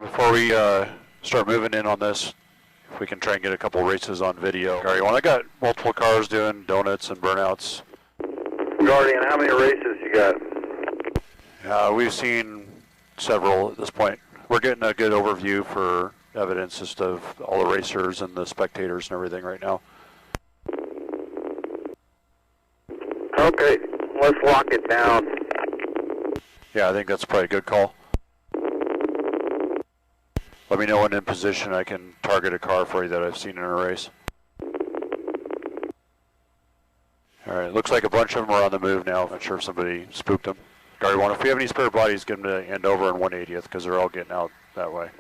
Before we start moving in on this, if we can try and get a couple races on video. Guardian 1, I got multiple cars doing donuts and burnouts. Guardian, how many races you got? We've seen several at this point. We're getting a good overview for evidence just of all the racers and the spectators and everything right now. Okay, let's lock it down. Yeah, I think that's probably a good call. Let me know when in position I can target a car for you that I've seen in a race. Alright, looks like a bunch of them are on the move now. I'm not sure if somebody spooked them. Guardian 1, if we have any spare bodies, get them to Andover and 180th because they're all getting out that way.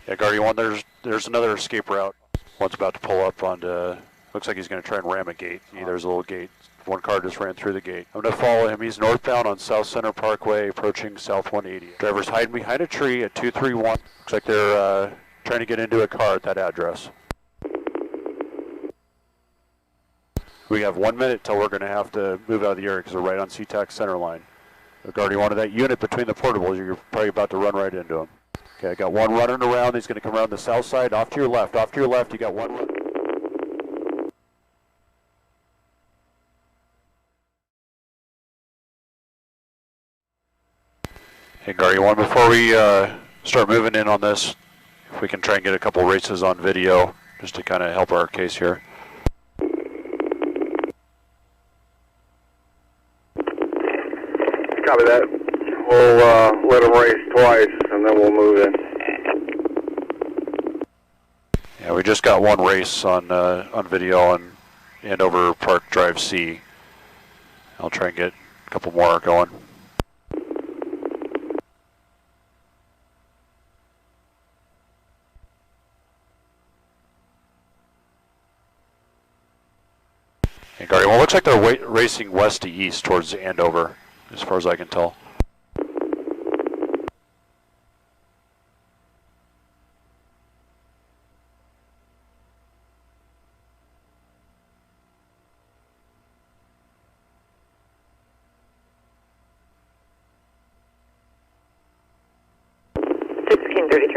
Yeah, Guardian 1, there's another escape route. One's about to pull up onto, looks like he's going to try and ram a gate. There's a little gate. One car just ran through the gate. I'm going to follow him. He's northbound on South Center Parkway, approaching South 180. Driver's hiding behind a tree at 231. Looks like they're trying to get into a car at that address. We have 1 minute till we're going to have to move out of the area because they're right on SeaTac center line. The Guardian 1 of that unit between the portables, you're probably about to run right into him. Okay, I got one running around. He's going to come around the south side. Off to your left. Off to your left. You got one run. Hey, Guardian 1, before we start moving in on this, if we can try and get a couple races on video just to kind of help our case here. Copy that. We'll let them race twice and then we'll move in. Yeah, we just got one race on video on Andover Park Drive C. I'll try and get a couple more going. Hey, Guardian, well, looks like they're racing west to east towards Andover, as far as I can tell.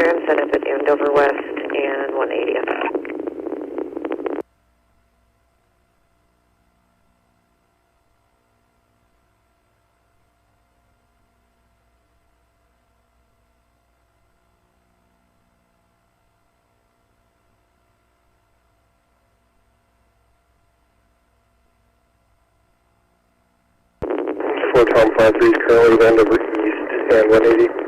I'm set up at Andover West and 180th. Fort Tom 53 is currently Andover East and 180.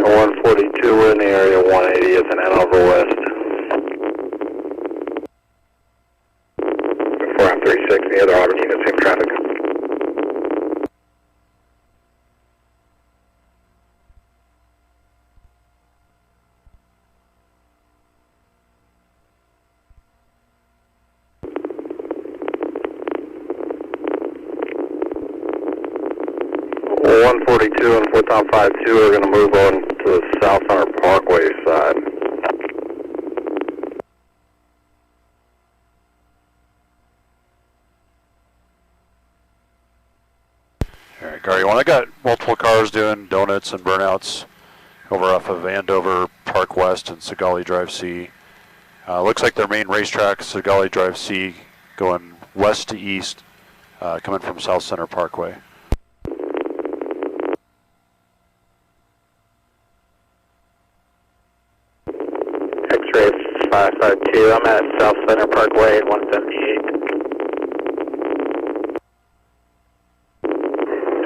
142, we're in the area, 180th and Andover West. 436, the other auto unit, same traffic. Well, 142 and Fort Tom 52 are going to move on to the South Center Parkway side. Alright, Guardian 1, I got multiple cars doing donuts and burnouts over off of Andover Park West and Segali Drive C. Looks like their main racetrack, Segali Drive C, going west to east, coming from South Center Parkway. X-ray 552, I'm at South Center Parkway at 178.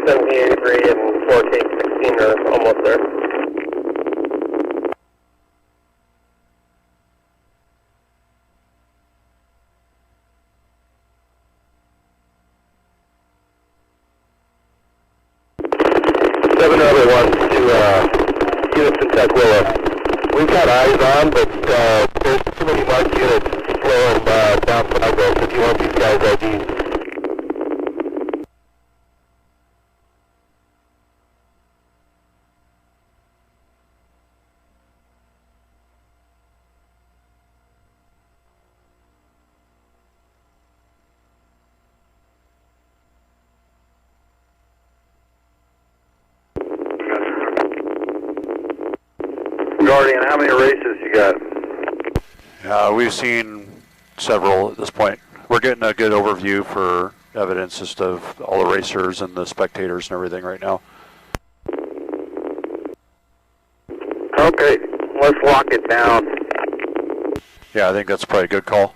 7883 and 1416 are almost there. Seven other ones to units in Tukwila. We've got eyes on, but there's too many marked units slowing down progress if you want these guys IDs. party, and how many races you got? We've seen several at this point. We're getting a good overview for evidence just of all the racers and the spectators and everything right now. Okay, let's lock it down. Yeah, I think that's probably a good call.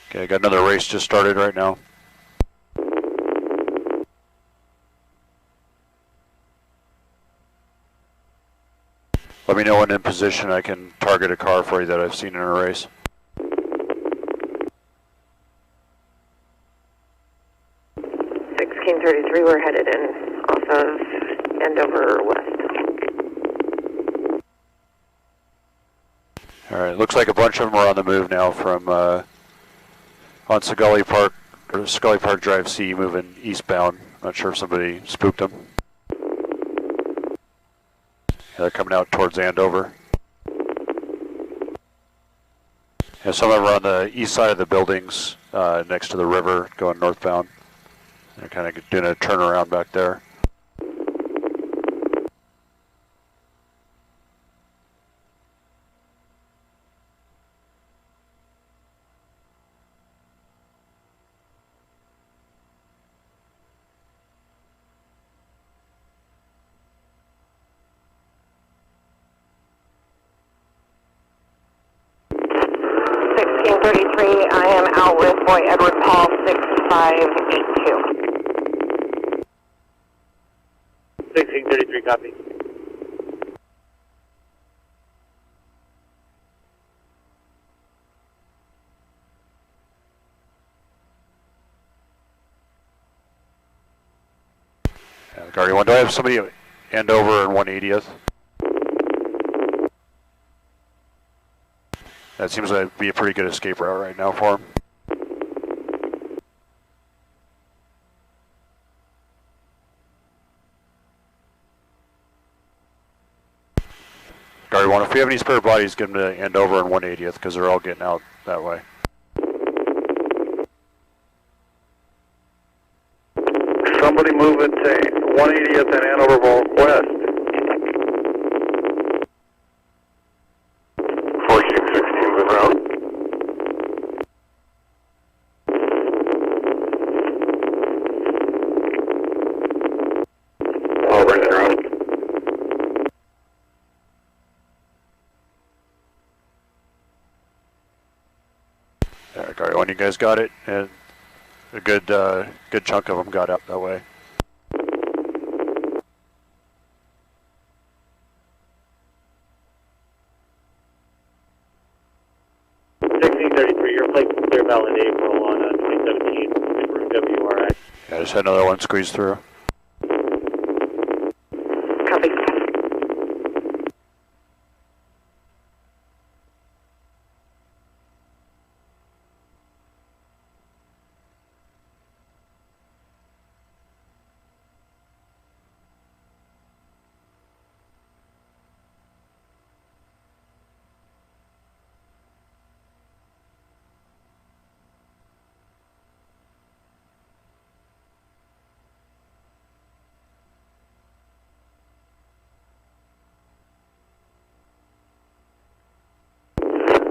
Okay, got another race just started right now. Let me know when in position I can target a car for you that I've seen in a race. We're headed in off of Andover West. All right, looks like a bunch of them are on the move now from on Scully Park or Scully Park Drive C, moving eastbound. Not sure if somebody spooked them. Yeah, they're coming out towards Andover. Yeah, some of them are on the east side of the buildings next to the river, going northbound. They're kind of doing a turnaround back there. I am out with Boy Edward Paul 6582. 1633, copy. Guardian 1, do I have somebody at Andover and 180th? That seems to be a pretty good escape route right now for him. Guardian 1, if we have any spare bodies, give them to Andover and 180th because they're all getting out that way. Somebody move it to 180th and Andover West. 4616 moving around. All right, around. There, Guardian 1, you guys got it, and a good chunk of them got out that way. In April on 2017 WRX. Yeah, I just had another one squeeze through. Copy.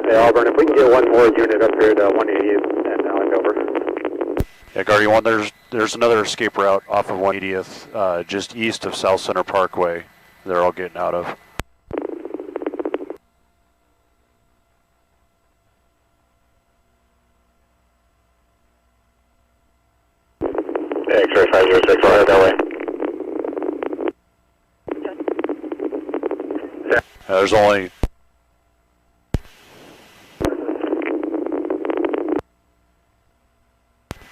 Hey, Auburn, if we can get one more unit up here to 180th and Andover. Yeah, Guardian 1, there's another escape route off of 180th, just east of South Center Parkway. They're all getting out of. Hey, X-ray 506, we'll head that way. There's only...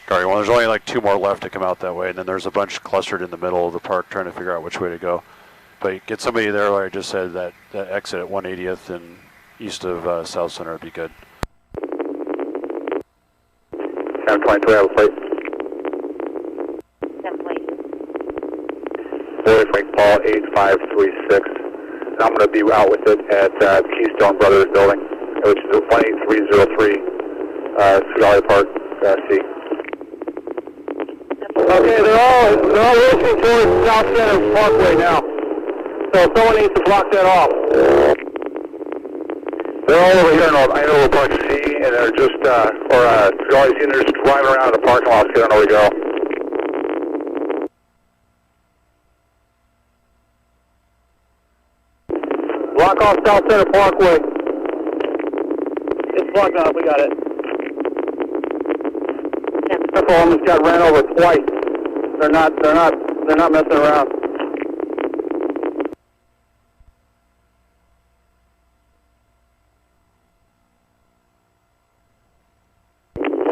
Guardian 1, there's only like 2 more left to come out that way, and then there's a bunch clustered in the middle of the park trying to figure out which way to go. But get somebody there, like I just said, that exit at 180th and east of South Center would be good. 722, I have a plate. 10 plate. Boy Frank Paul 8536. I'm going to be out with it at Keystone Brothers building, which is 18303 Scully Park C. Okay, they're all racing towards South Center Parkway now. So someone needs to block that off. They're all over here in Idaho Park C, and they're just, you're always seeing they're just driving around the parking lot, getting where we go. Block off South Center Parkway. It's blocked off, we got it. That's all, almost got ran over twice. They're not messing around.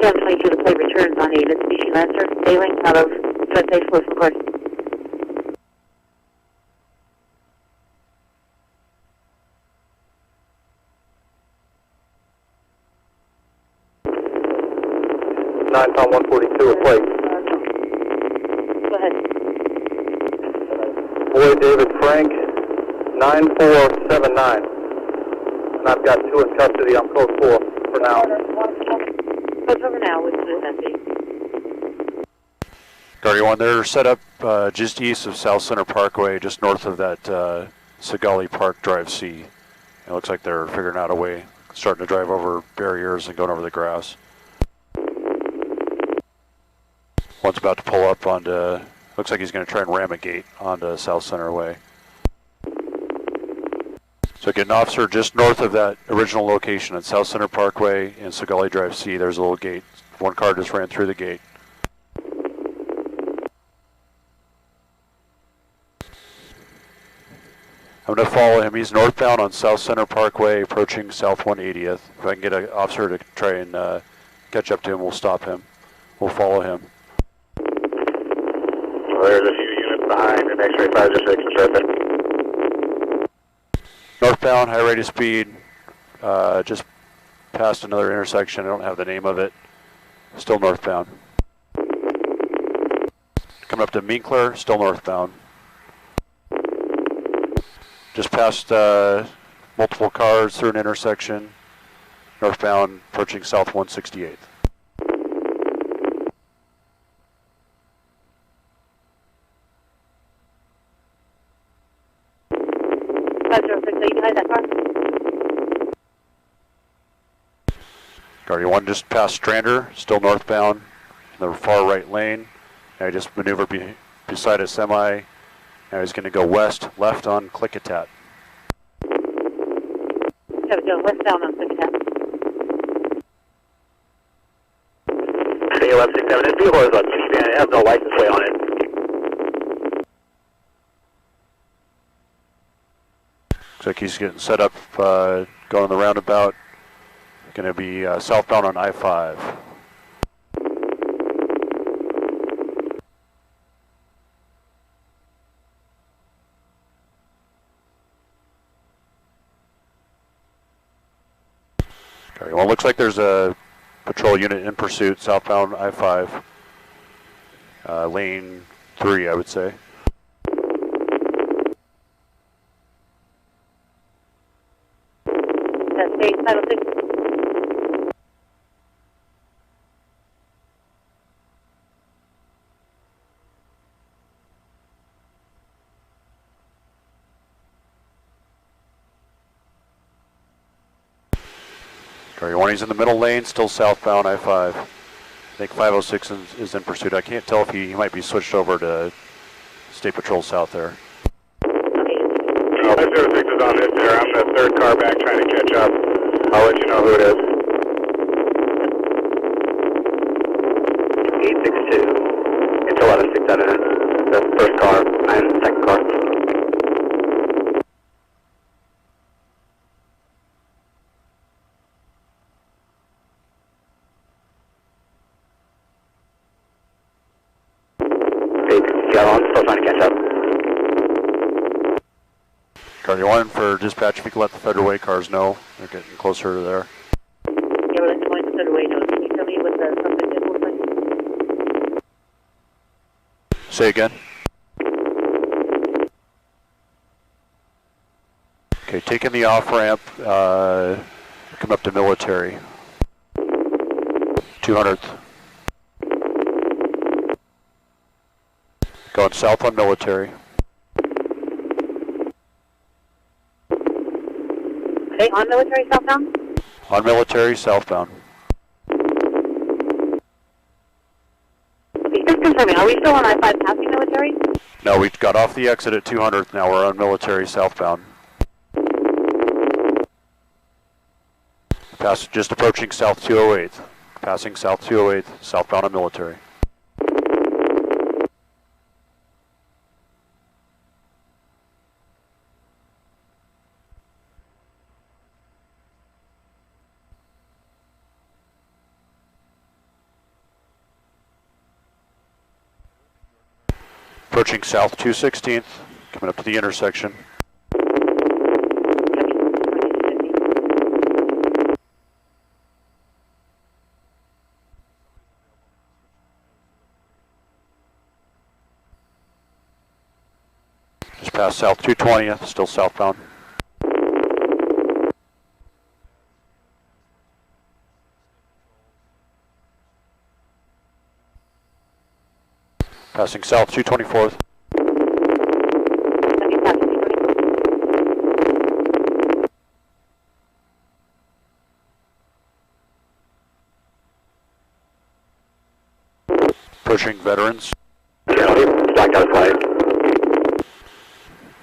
Cam 22, the plate returns on a Mitsubishi Lancer, sailing out of USA Force Record. Pound 142 a plate. Go ahead. Boy David Frank, 9479. And I've got 2 in custody. I'm code 4 for now. Code over now, which is empty. Guardian 1, they're set up just east of South Center Parkway, just north of that Segali Park Drive C. It looks like they're figuring out a way, starting to drive over barriers and going over the grass. One's about to pull up onto, looks like he's going to try and ram a gate onto South Center Way. So get an officer just north of that original location at South Center Parkway and Segali Drive C. There's a little gate. One car just ran through the gate. I'm going to follow him. He's northbound on South Center Parkway, approaching South 180th. If I can get an officer to try and catch up to him, we'll stop him. We'll follow him. There's a few units behind, and X-ray 506 is right there. Northbound, high rate of speed, just past another intersection. I don't have the name of it. Still northbound. Coming up to Minkler, still northbound. Just past multiple cars through an intersection. Northbound, approaching South 168th. Guardian 1 just past Strander, still northbound in the far right lane. I just maneuvered beside a semi. Now he's going to go left on Klickitat. Okay, we go westbound on Klickitat. Hey, 1167, this vehicle is a minivan. It has no license plate on it. Looks like he's getting set up, going on the roundabout. Going to be southbound on I-5. Okay, well, it looks like there's a patrol unit in pursuit, southbound I-5, lane 3, I would say. That's state 506. Guardian 1, he's in the middle lane, still southbound I-5. I think 506 is in pursuit. I can't tell if he might be switched over to State Patrol South there. 506 is on this there. I'm the third car back trying to catch up. I'll let you know who it is. 862. It's 116 out of it. The first car and the second car. Still trying to catch up. Guardian 1 for dispatch, if you can let the Federal Way cars know. They're getting closer to there. Yeah, we're letting the Federal Way know. Can you tell me what the suspect is looks like? Say again. Okay, taking the off-ramp, come up to Military. 200th. Going south on military. Okay, on military southbound? On military, southbound. Okay, just confirming, are we still on I-5 passing military? No, we got off the exit at 200th, now we're on military, southbound. Just approaching south 208th. Passing south 208th, southbound on military. Approaching south 216th, coming up to the intersection. Just past south 220th, still southbound. Passing south 224th. Approaching veterans. Black out 5.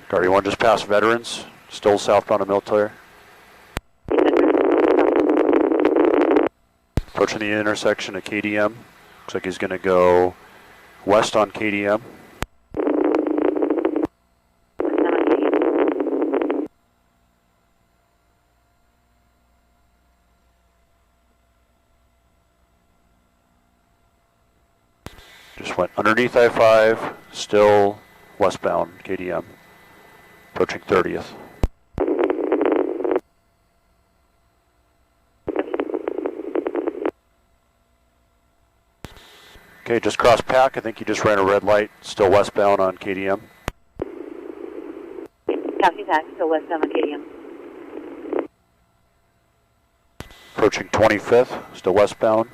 Guardy 1 just passed veterans, still southbound on military. Approaching the intersection at KDM. Looks like he's going to go west on KDM. Just went underneath I-5, still westbound KDM. Approaching 30th. Okay, just crossed Pack. I think you just ran a red light. Still westbound on KDM. Copy that, still westbound on KDM. Approaching 25th, still westbound.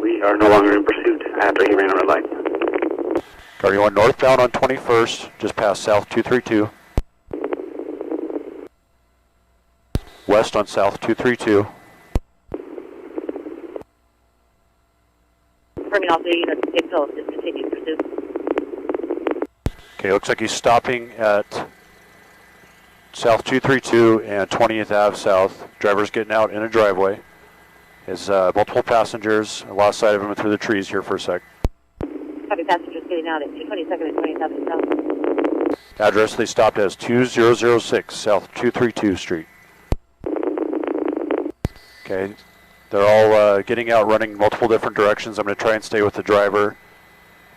We are no longer in pursuit after he ran a red light. Guardy 1 northbound on 21st, just past south 232. West on south 232. Confirming all three units, take Phillips, discontinued pursuit. Okay, looks like he's stopping at south 232 and 20th Ave South. Driver's getting out in a driveway. There's multiple passengers. I lost sight of him through the trees here for a sec. Copy, passengers getting out at 222nd and 20th Avenue South. Address they stopped as 2006 South 232 Street. Okay, they're all getting out, running multiple different directions. I'm going to try and stay with the driver.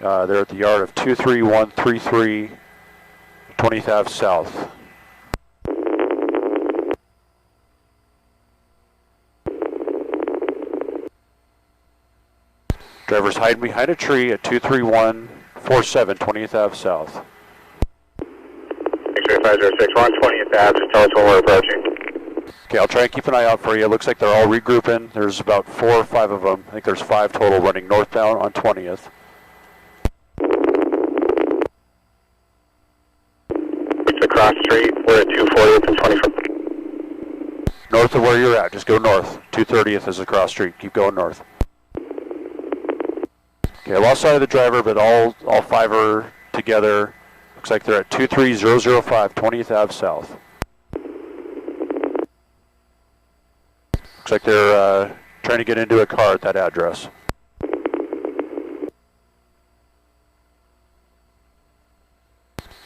They're at the yard of 23133 20th Ave South. Driver's hiding behind a tree at 23147 20th Ave South. X-ray 506, we're on 20th Ave, just tell us when we're approaching. Okay, I'll try and keep an eye out for you. It looks like they're all regrouping. There's about 4 or 5 of them. I think there's 5 total running northbound on 20th. It's across the street, we're at 240th and 21st. North of where you're at, just go north. 230th is across street. Keep going north. Okay, I lost sight of the driver, but all 5 are together. Looks like they're at 23005 20th Ave South. Looks like they're trying to get into a car at that address.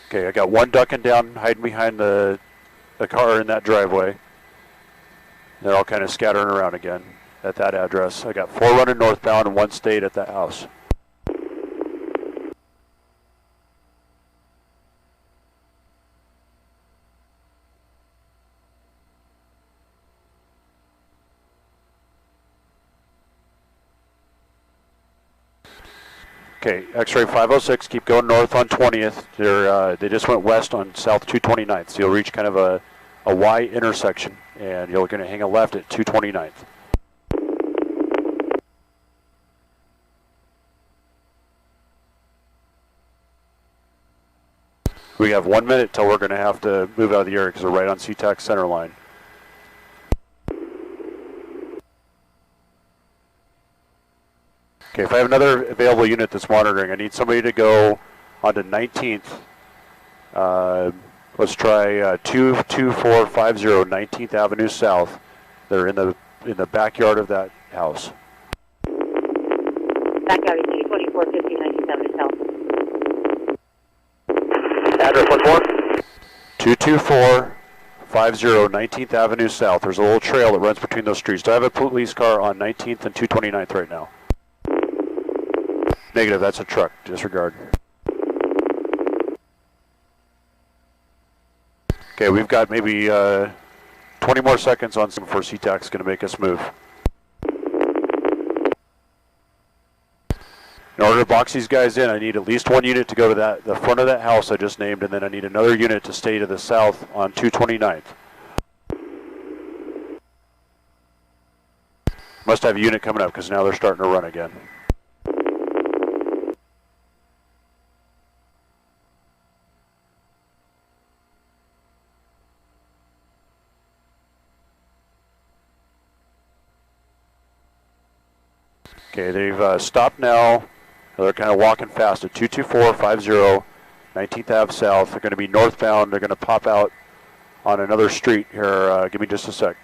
Okay, I got one ducking down, hiding behind the car in that driveway. They're all kind of scattering around again at that address. I got 4 running northbound and 1 stayed at that house. Okay, X-ray 506, keep going north on 20th. They just went west on South 229th, so you'll reach kind of a Y intersection, and you're going to hang a left at 229th. We have 1 minute till we're going to have to move out of the area because we're right on SeaTac center line. Okay, if I have another available unit that's monitoring, I need somebody to go onto 19th. Let's try 22450 19th Avenue South. They're in the backyard of that house. Backyard is 22450 19th Avenue South. Address once more. 22450 19th Avenue South. There's a little trail that runs between those streets. Do I have a police car on 19th and 229th right now? Negative, that's a truck. Disregard. Okay, we've got maybe 20 more seconds on before SeaTac's going to make us move. In order to box these guys in, I need at least one unit to go to the front of that house I just named, and then I need another unit to stay to the south on 229th. Must have a unit coming up because now they're starting to run again. Okay, they've stopped now. They're kind of walking fast at 22450 19th Ave South. They're going to be northbound. They're going to pop out on another street here. Give me just a sec.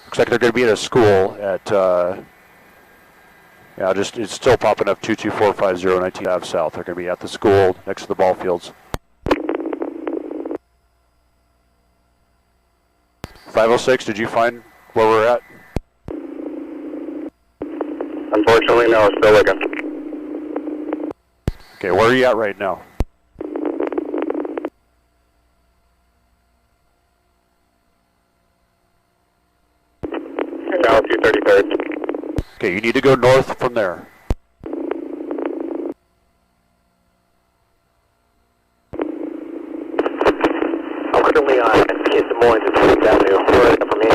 Looks like they're going to be at a school at, yeah, it's still popping up 22450 19th Ave South. They're going to be at the school next to the ball fields. 506, did you find where we're at? Unfortunately, no, still looking. Okay, where are you at right now? South 233rd. Okay, you need to go north from there. I'm currently on East Des Moines at 20th Avenue. Right up for me.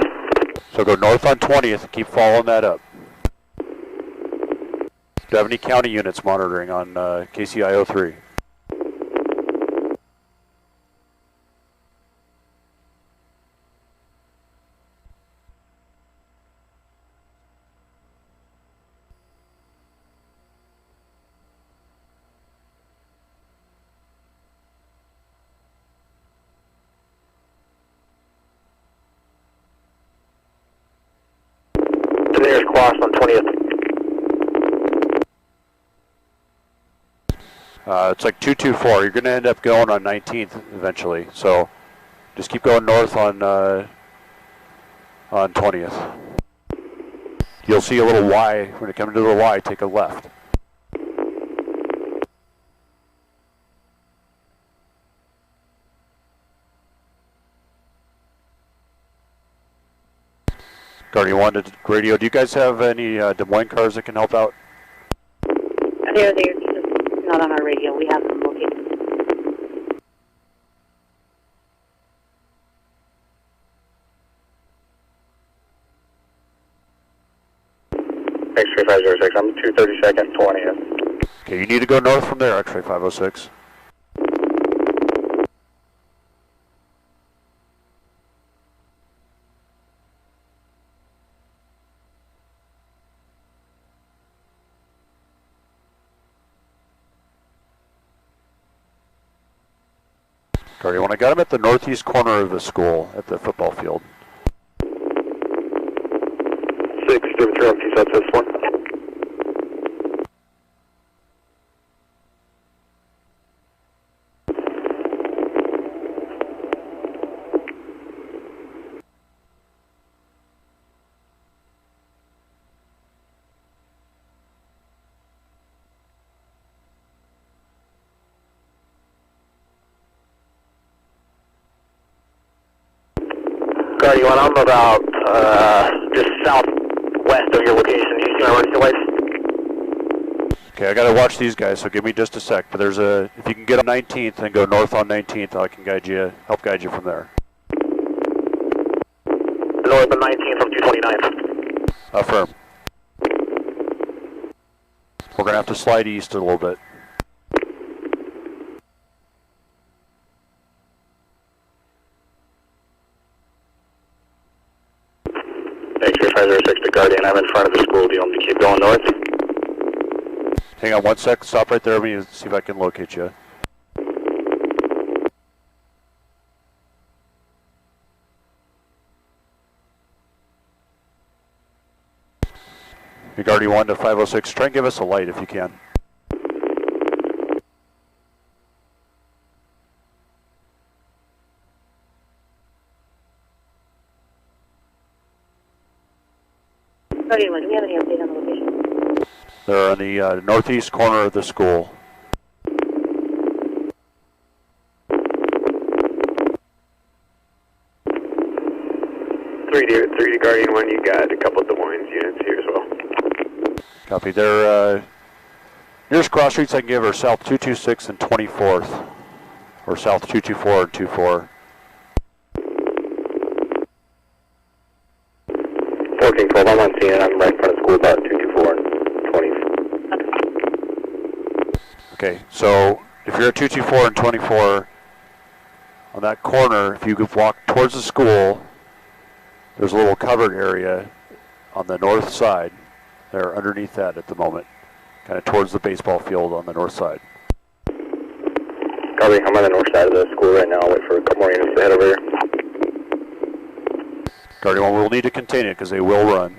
So go north on 20th and keep following that up. Do you have any county units monitoring on KCI 03? The nearest cross on 20th. It's like 224. You're going to end up going on 19th eventually. So just keep going north on 20th. You'll see a little Y. When it comes to the Y, take a left. Guardian 1 to radio. Do you guys have any Des Moines cars that can help out? They're just not on our radio. We have them located. X-ray 506, I'm 232nd, 20th. Okay, you need to go north from there, X-ray 506. Guardian 1, I got him at the northeast corner of the school at the football field. 673 on T-Sat this one. Guardian 1, I'm about just southwest of your location. You see my running lights? Okay, I gotta watch these guys, so give me just a sec. But there's a, if you can get on 19th and go north on 19th, I can guide you, help guide you from there. North of 19th from 229th. Affirm. We're gonna have to slide east a little bit. X-ray 506 to Guardian, I'm in front of the school. Do you want me to keep going north? Hang on one sec, stop right there, let me see if I can locate you. Hey, Guardian 1 to 506, try and give us a light if you can. Guardian 1, do we have any update on the location? They're on the northeast corner of the school. Three to Guardian 1, you got a couple of Des Moines units here as well. Copy. Their nearest cross streets I can give are south 226 and 24th, or south 224 and 24. 1412, I'm on scene and I'm right in front of school about 224 and 20. Okay, so if you're at 224 and 24, on that corner, if you could walk towards the school, there's a little covered area on the north side. They're underneath that at the moment, kind of towards the baseball field on the north side. Copy, I'm on the north side of the school right now. I'll wait for a couple more units to head over here. Guardian 1, we'll need to contain it because they will run.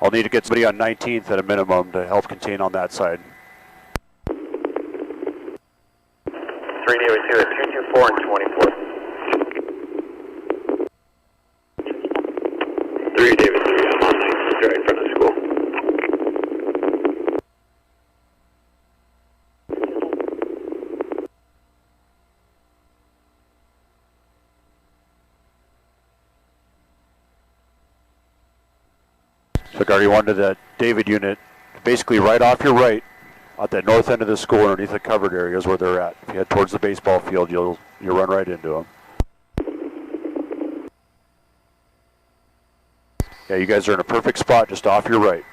I'll need to get somebody on 19th at a minimum to help contain on that side. 3 Navy 2 at 224 and 24. 3 David 3, I'm on 19th right in front of the school. So Guardian 1 to the David unit, basically right off your right, at the north end of the school underneath the covered areas where they're at. If you head towards the baseball field, you'll run right into them. Yeah, you guys are in a perfect spot just off your right.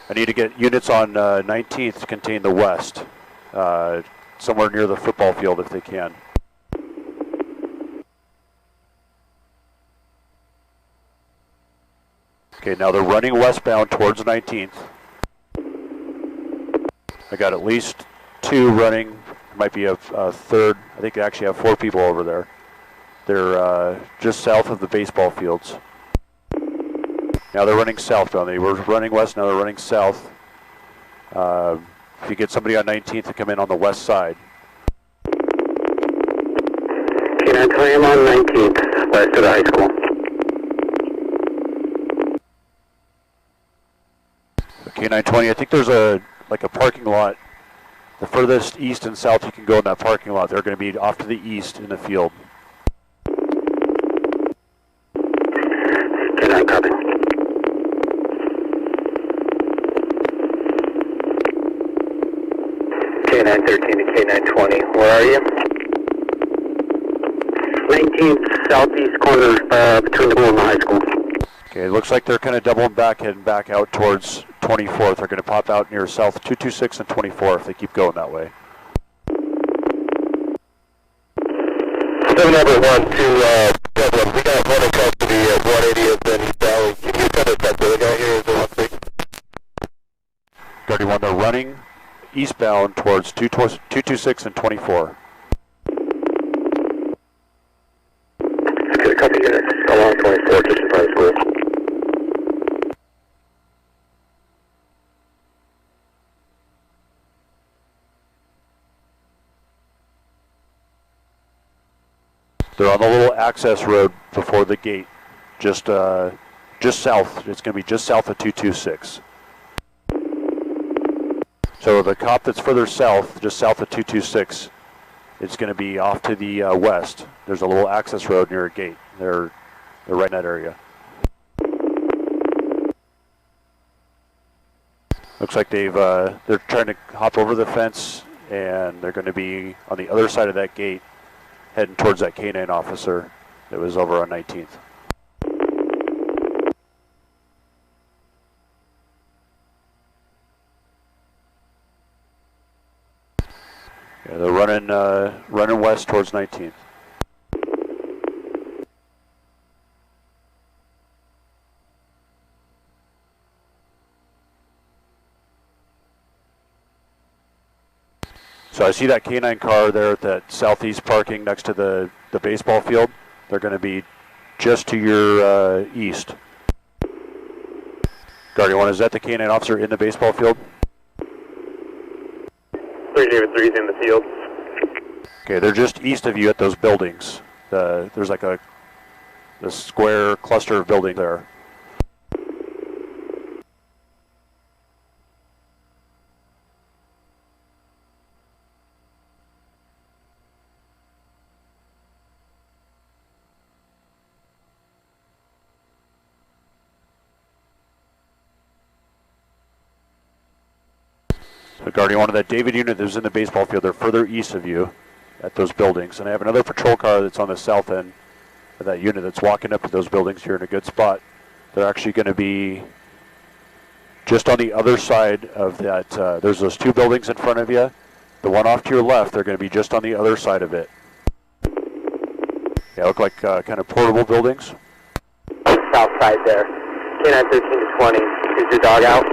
I need to get units on 19th to contain the west, somewhere near the football field if they can. Okay, now they're running westbound towards 19th. I got at least 2 running. Might be a third. I think they actually have 4 people over there. They're just south of the baseball fields. Now they're running southbound. They were running west, now they're running south. If you get somebody on 19th to come in on the west side. Can I tell you I'm on 19th, west of the high school? K920, I think there's a parking lot. The furthest east and south you can go in that parking lot, they're going to be off to the east in the field. K9 copy. K913 to K920, where are you? 19th southeast corner between the school and the high school. Okay, it looks like they're kind of doubling back, heading back out towards 24th. They're going to pop out near south 226 and 24 if they keep going that way. 7 number 1 to Dublin. We got one in custody at 180th and East Valley. Can you send us that other guy here? Is there one thing? Guardian 1, they're running eastbound towards 226 and 24. Okay, a couple units along 24 just in front of the school. They're on the little access road before the gate. Just just south. It's going to be just south of 226. So the cop that's further south, just south of 226, it's going to be off to the west. There's a little access road near a gate. They're right in that area. Looks like they're trying to hop over the fence, and they're going to be on the other side of that gate, heading towards that K-9 officer that was over on 19th. Yeah, they're running west towards 19th. So I see that K-9 car there at that southeast parking next to the baseball field. They're going to be just to your east. Guardian 1, is that the K-9 officer in the baseball field? 303 is in the field. Okay, they're just east of you at those buildings. There's like a square cluster of buildings there. So Guardian 1 of that David unit that was in the baseball field, they're further east of you at those buildings. And I have another patrol car that's on the south end of that unit that's walking up to those buildings here in a good spot. They're actually going to be just on the other side of that. There's those two buildings in front of you. The one off to your left, they're going to be just on the other side of it. Yeah, look like kind of portable buildings. South side there. K-9 13 to 20. Is your dog out?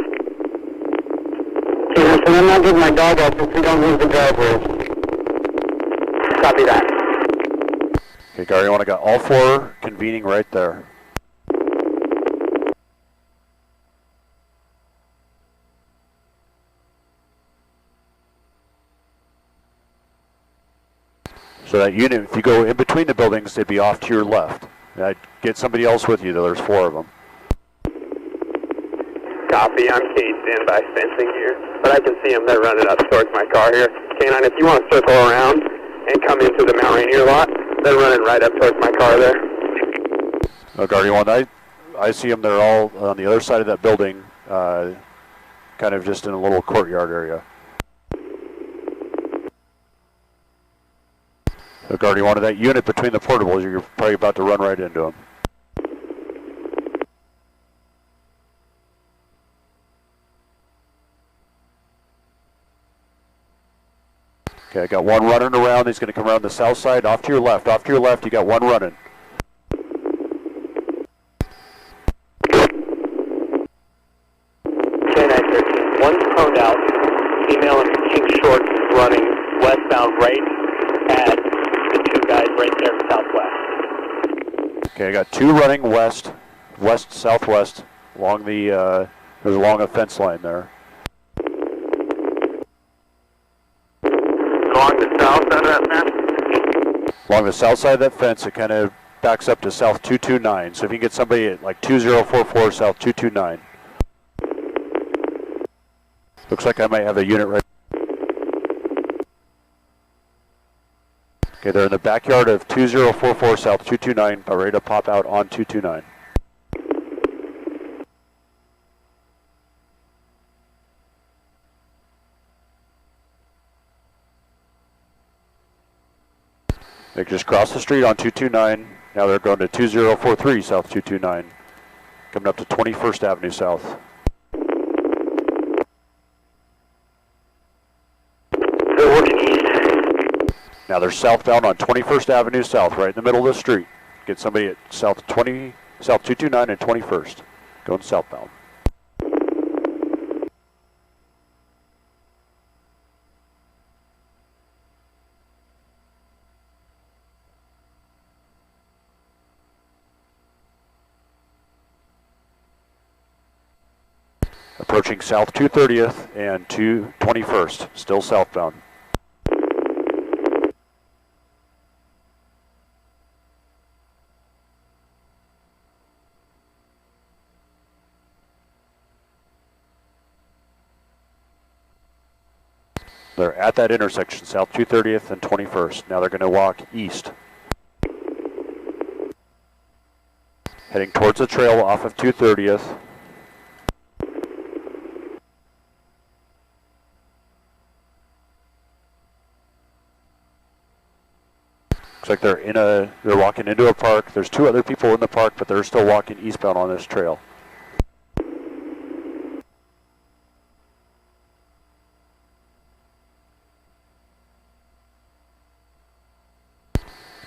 So I'm not getting my dog out if we don't move the driveway. Copy that. Okay, Guardian 1, I got all four convening right there. So that unit, if you go in between the buildings, they'd be off to your left. I'd get somebody else with you, though. There's four of them. Copy. I'm cased in by fencing here, but I can see them. They're running up towards my car here. K-9, if you want to circle around and come into the Mount Rainier lot, they're running right up towards my car there. Oh, Guardian 1, I see them. They're all on the other side of that building, kind of just in a little courtyard area. So Guardian 1 of that unit between the portables, you're probably about to run right into them. Okay, I got one running around. He's going to come around the south side, off to your left. Off to your left, you got one running. K-9 13, one's proned out. Female in pink shorts running westbound right at the two guys right there southwest. Okay, I got two running west, southwest, along the, there's along a fence line there. Along the south side of that fence? Along the south side of that fence, it kind of backs up to south 229. So if you can get somebody at like 2044 south 229. Looks like I might have a unit right. Okay, they're in the backyard of 2044 south 229, ready to pop out on 229. They just crossed the street on 229. Now they're going to 2043 south 229, coming up to 21st Avenue South. They're working east. Now they're southbound on 21st Avenue South, right in the middle of the street. Get somebody at south 229 and 21st, going southbound. Approaching south 230th and 221st, still southbound. They're at that intersection, South 230th and 21st. Now they're going to walk east. Heading towards the trail off of 230th. Looks like they're walking into a park. There's two other people in the park, but they're still walking eastbound on this trail.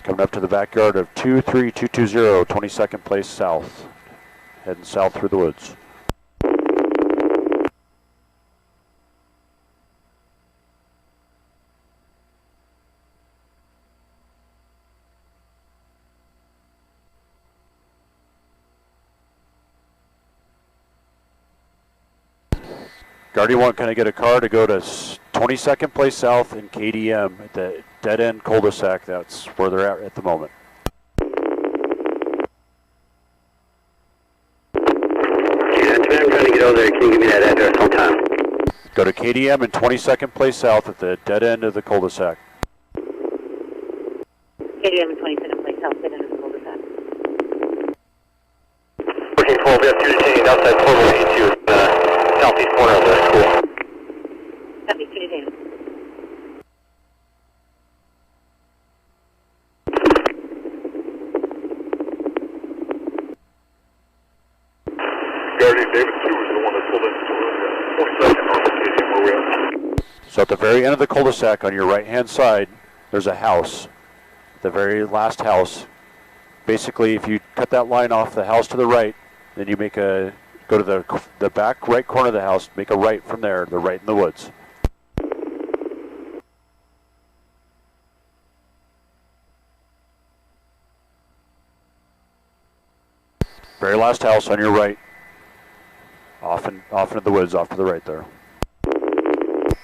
Coming up to the backyard of 23220, 22nd Place South. Heading south through the woods. Guardian 1, can I get a car to go to 22nd Place South and KDM at the dead end cul-de-sac? That's where they're at the moment. Yeah, I'm trying to get over there. Can you give me that address one time? Go to KDM and 22nd Place South at the dead end of the cul-de-sac. KDM and 22nd Place South, dead end of the cul-de-sac. Working 12, we have 2 detainees outside 482 in the southeast corner of the school. Southeast 2 detainees. Guardian David 2 is the one that pulled into 22nd North Stadium where we're at. So at the very end of the cul-de-sac on your right-hand side, there's a house. The very last house. Basically, if you cut that line off the house to the right, then you make a go to the back right corner of the house, make a right from there. They're right in the woods. Very last house on your right. Off into the woods, off to the right there.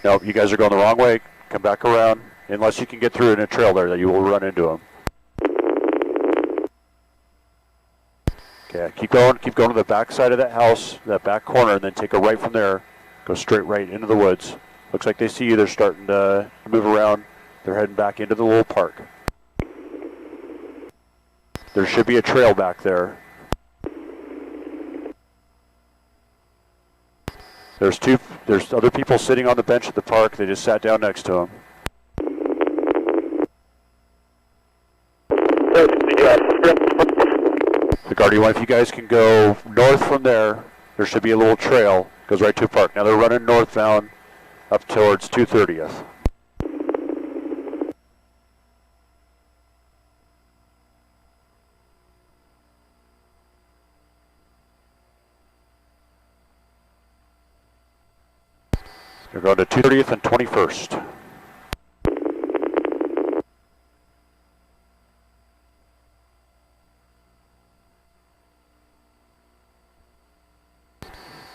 No, you guys are going the wrong way. Come back around. Unless you can get through in a trail there, that you will run into them. Okay, keep going to the back side of that house, that back corner, and then take a right from there. Go straight right into the woods. Looks like they see you. They're starting to move around. They're heading back into the little park. There should be a trail back there. There's other people sitting on the bench at the park. They just sat down next to them. The Guardian 1, if you guys can go north from there, there should be a little trail. Goes right to a park. Now they're running northbound up towards 230th. They're going to 230th and 21st.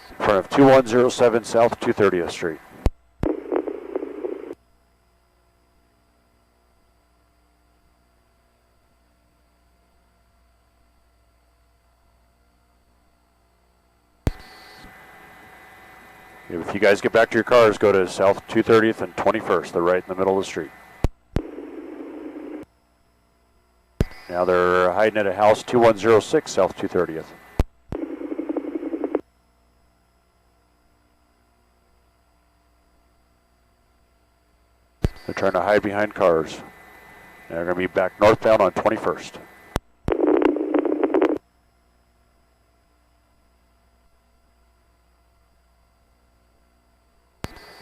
In front of 2107 South 230th Street. If you guys get back to your cars, go to South 230th and 21st. They're right in the middle of the street. Now they're hiding at a house 2106 South 230th. They're trying to hide behind cars. They're going to be back northbound on 21st.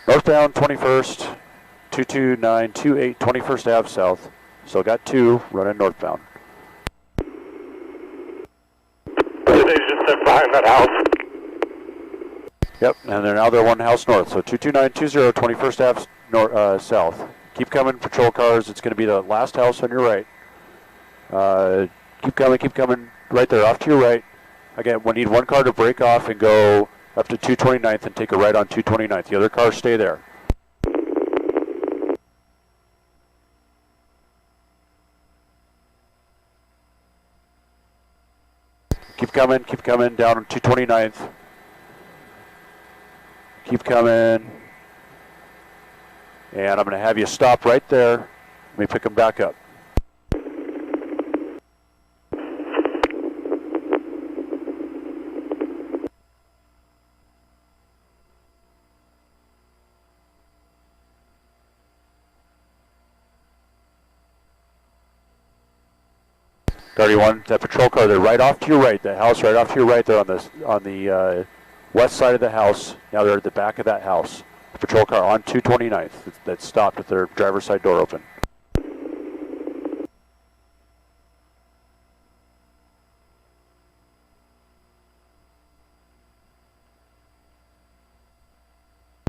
Northbound 21st, 22928 21st Ave South. Still got two running northbound. They just sit behind that house. Yep, and they're one house north. So 22920 21st Ave South. Keep coming, patrol cars. It's going to be the last house on your right. Keep coming right there, off to your right. Again, we need one car to break off and go up to 229th and take a right on 229th. The other cars stay there. Keep coming down on 229th. Keep coming. And I'm going to have you stop right there. Let me pick them back up. Guardy 1, that patrol car, they're right off to your right, that house right off to your right there on the west side of the house. Now they're at the back of that house. The patrol car on 229th that stopped with their driver's side door open.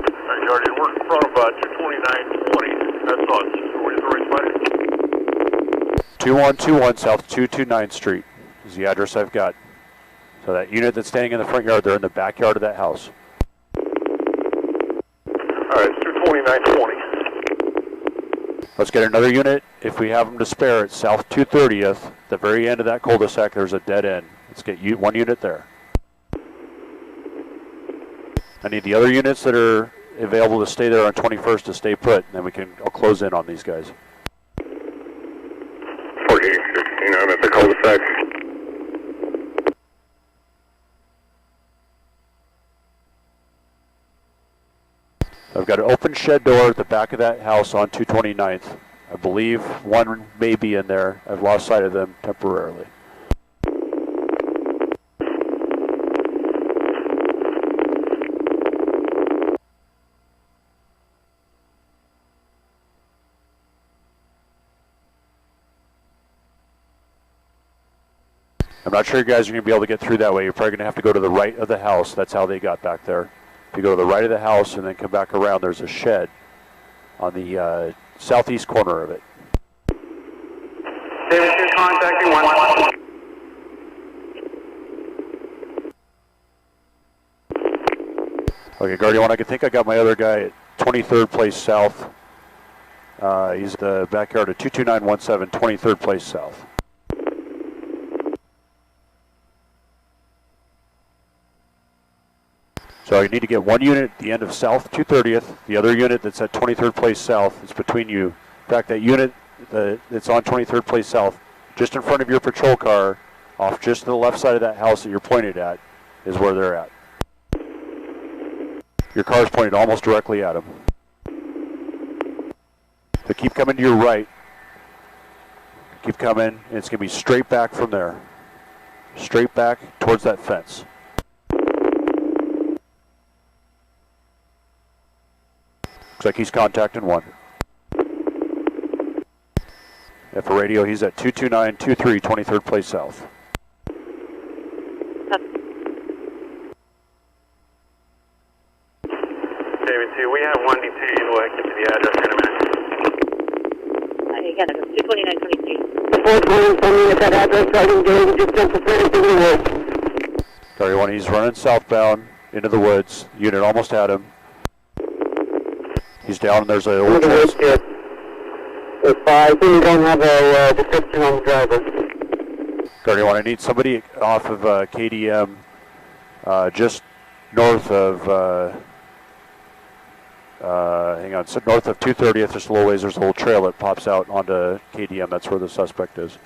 Alright, Guardian, we're in front of 22920. That's us. Where's the right spot? 2121 South 229th Street is the address I've got. So that unit that's standing in the front yard, they're in the backyard of that house. Alright, 22920. Let's get another unit. If we have them to spare at South 230th, the very end of that cul-de-sac, there's a dead end. Let's get one unit there. I need the other units that are available to stay there on 21st to stay put, and then I'll close in on these guys. 4816, I'm at the cul-de-sac. I've got an open shed door at the back of that house on 229th. I believe one may be in there. I've lost sight of them temporarily. I'm not sure you guys are going to be able to get through that way. You're probably going to have to go to the right of the house. That's how they got back there. If you go to the right of the house and then come back around, there's a shed on the southeast corner of it. David 2 contacting 1. Okay, Guardian 1, I think I got my other guy at 23rd Place South. He's at the backyard of 22917, 23rd Place South. So you need to get one unit at the end of South 230th. The other unit that's at 23rd Place South is between you. In fact, that unit that's on 23rd Place South, just in front of your patrol car, off just to the left side of that house that you're pointed at, is where they're at. Your car's pointed almost directly at them. So keep coming to your right. Keep coming, and it's going to be straight back from there. Straight back towards that fence. Looks like he's contacting one. And for radio, he's at 22923, 23rd Place South. David 2, we have 1 detained. We'll get to the address in a minute. Again, 22923. Before calling somebody at that address, Sergeant David just infiltrated through the woods. Guardian 1, he's running southbound into the woods. Unit almost had him. He's down and there's a old There's 5, we don't have a description on the driver. Guardian 1, I need somebody off of KDM just north of, hang on, so north of 230th, just a little ways, there's a little trail that pops out onto KDM. That's where the suspect is.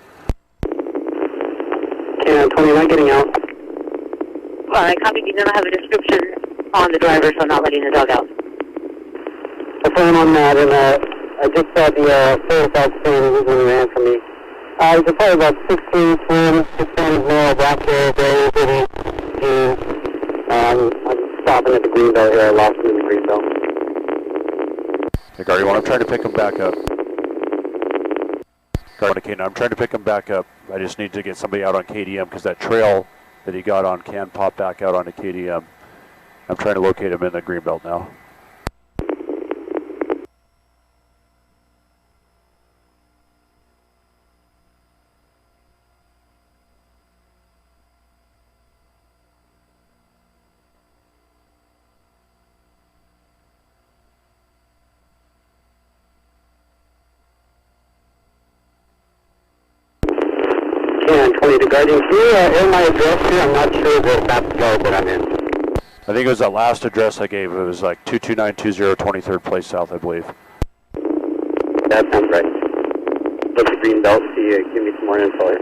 Yeah, 29 getting out. Well, I copy. You don't have a description on the driver, so I'm not letting the dog out. I phone on that, and I just saw the service outstanding. He's going to answer me. He's probably about 16, 16 male, black hair, gray, pretty. I'm stopping at the Greenbelt here. I lost him in the Greenbelt. Hey, Guardian 1, I'm trying to pick him back up. Guardian 1, I'm trying to pick him back up. I just need to get somebody out on KDM because that trail that he got on can pop back out onto KDM. I'm trying to locate him in the Greenbelt now. The Guardian, can you air my address here? I'm not sure about the yard that I'm in. I think it was that last address I gave. It was like 22920, 23rd Place South, I believe. That sounds right. Look at green belt, see, give me some more info.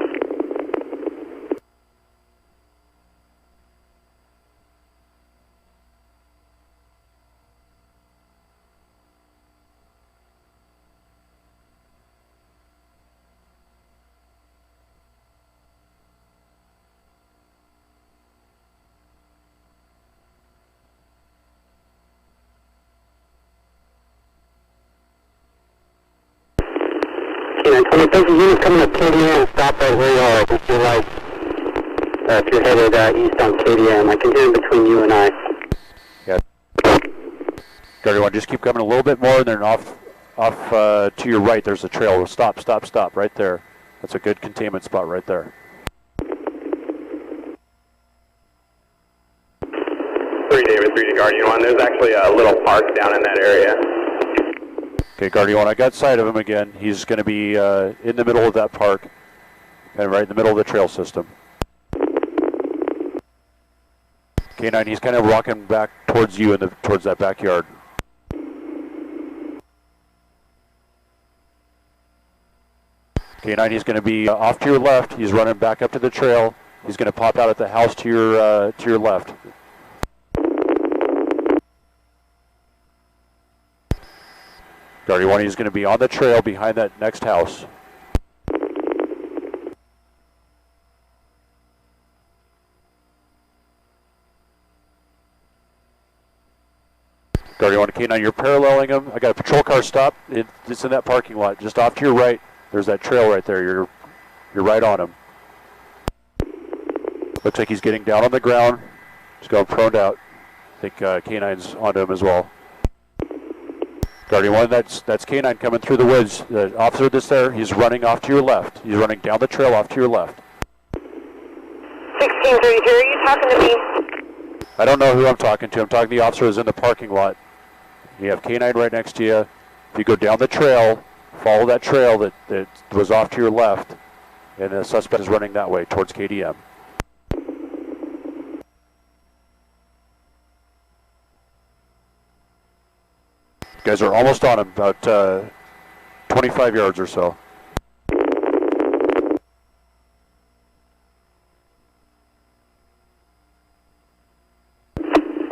If there's a unit coming up KDM, stop right where you are. If you're like, if you're headed east on KDM, I can hear him between you and I. Yeah. Guardy 1, just keep coming a little bit more, and then off to your right, there's a trail. Stop, stop, stop, right there. That's a good containment spot right there. 3 David, 3 to Guardian 1. There's actually a little park down in that area. Okay, Guardian 1, I got sight of him again. He's going to be in the middle of that park and right in the middle of the trail system. K9, he's kind of walking back towards you towards that backyard. K9, he's going to be off to your left. He's running back up to the trail. He's going to pop out at the house to your left. Guardian 1, he's going to be on the trail behind that next house. Guardian 1, K9, you're paralleling him. I got a patrol car stop. It's in that parking lot. Just off to your right, there's that trail right there. You're right on him. Looks like he's getting down on the ground. He's going proned out. I think K9's onto him as well. Guardian 1, that's K9 coming through the woods. The officer that's there, he's running off to your left. He's running down the trail off to your left. 1632, are you talking to me? I don't know who I'm talking to. I'm talking to the officer who's in the parking lot. You have K9 right next to you. If you go down the trail, follow that trail that was off to your left, and the suspect is running that way towards KDM. You guys are almost on him, about 25 yards or so.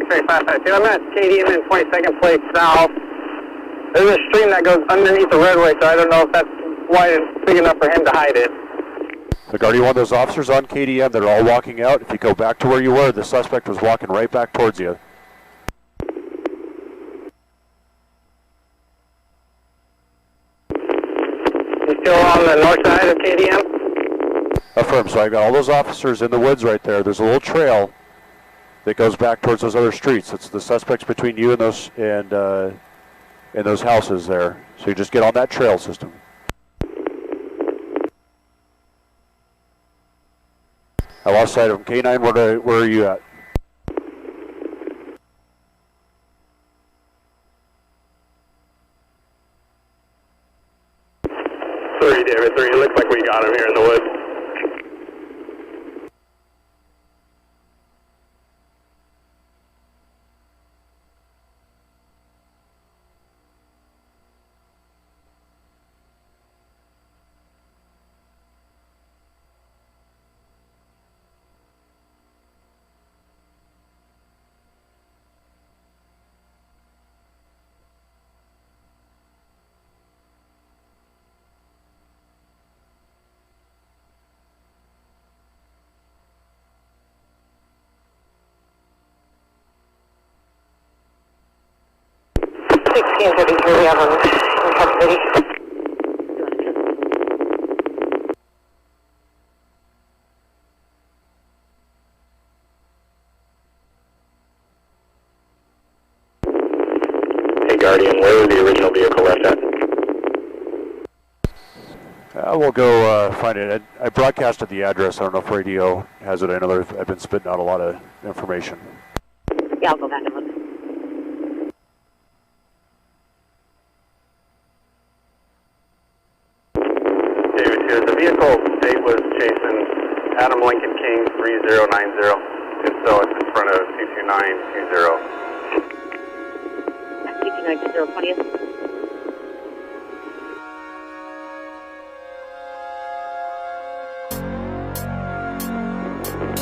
Okay, 552, I'm at KDM in 22nd place south. There's a stream that goes underneath the roadway, so I don't know if that's wide and big enough for him to hide it. The Guardian 1, those officers on KDM, they're all walking out. If you go back to where you were, the suspect was walking right back towards you. Still on the north side of KDM? Affirm. So I've got all those officers in the woods right there. There's a little trail that goes back towards those other streets. It's the suspects between you and those houses there. So you just get on that trail system. I lost sight of him. K9, where are you at? David 3, it looks like we got him here in the woods. We have them in custody. Hey Guardian, where was the original vehicle left at? We'll go find it. I broadcasted the address. I don't know if radio has it. I know I've been spitting out a lot of information. Yeah, I'll go back and look. The vehicle Dave was chasing Adam Lincoln King 3090, and so it's in front of 22920. 22920 20th.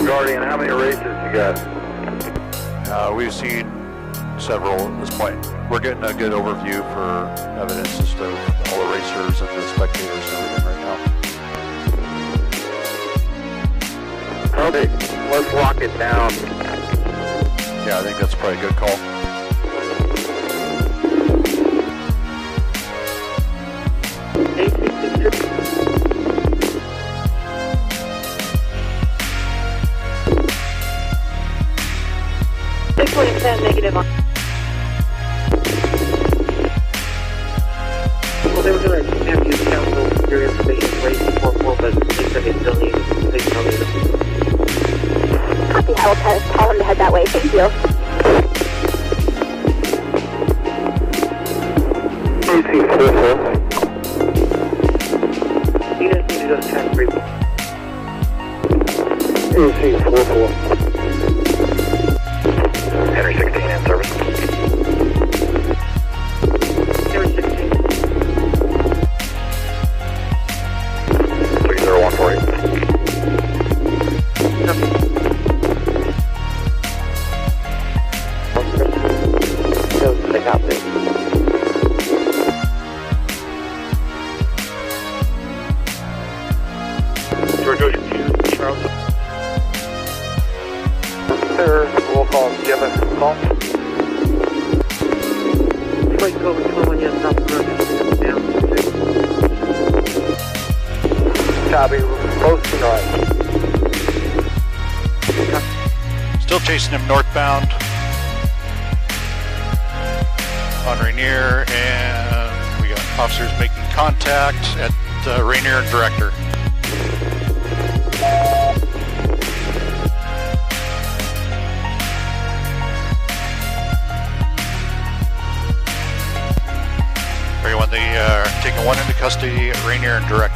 Guardian, how many races you got? We've seen several at this point. We're getting a good overview for evidence as to all the racers and the spectators and everything right now. Okay, let's lock it down. Yeah, I think that's probably a good call. Negative on. Well, they were going to have you counsel your information rate 4-4, but they said they still need signal data. Copy, I will tell him to head that way. Thank you. AC 4-4. You guys need to go to track 3. AC 4-4. Henry 16 in service. Henry 16. 30148. They got this. George Ocean 2, Charles. Sir, roll call. Do you have a call? Wait, go with 12 on your south road. Down. Copy. Posting right. Still chasing him northbound on Rainier, and we got officers making contact at Rainier and Director. Everyone, they are taking one into custody at Rainier and Director.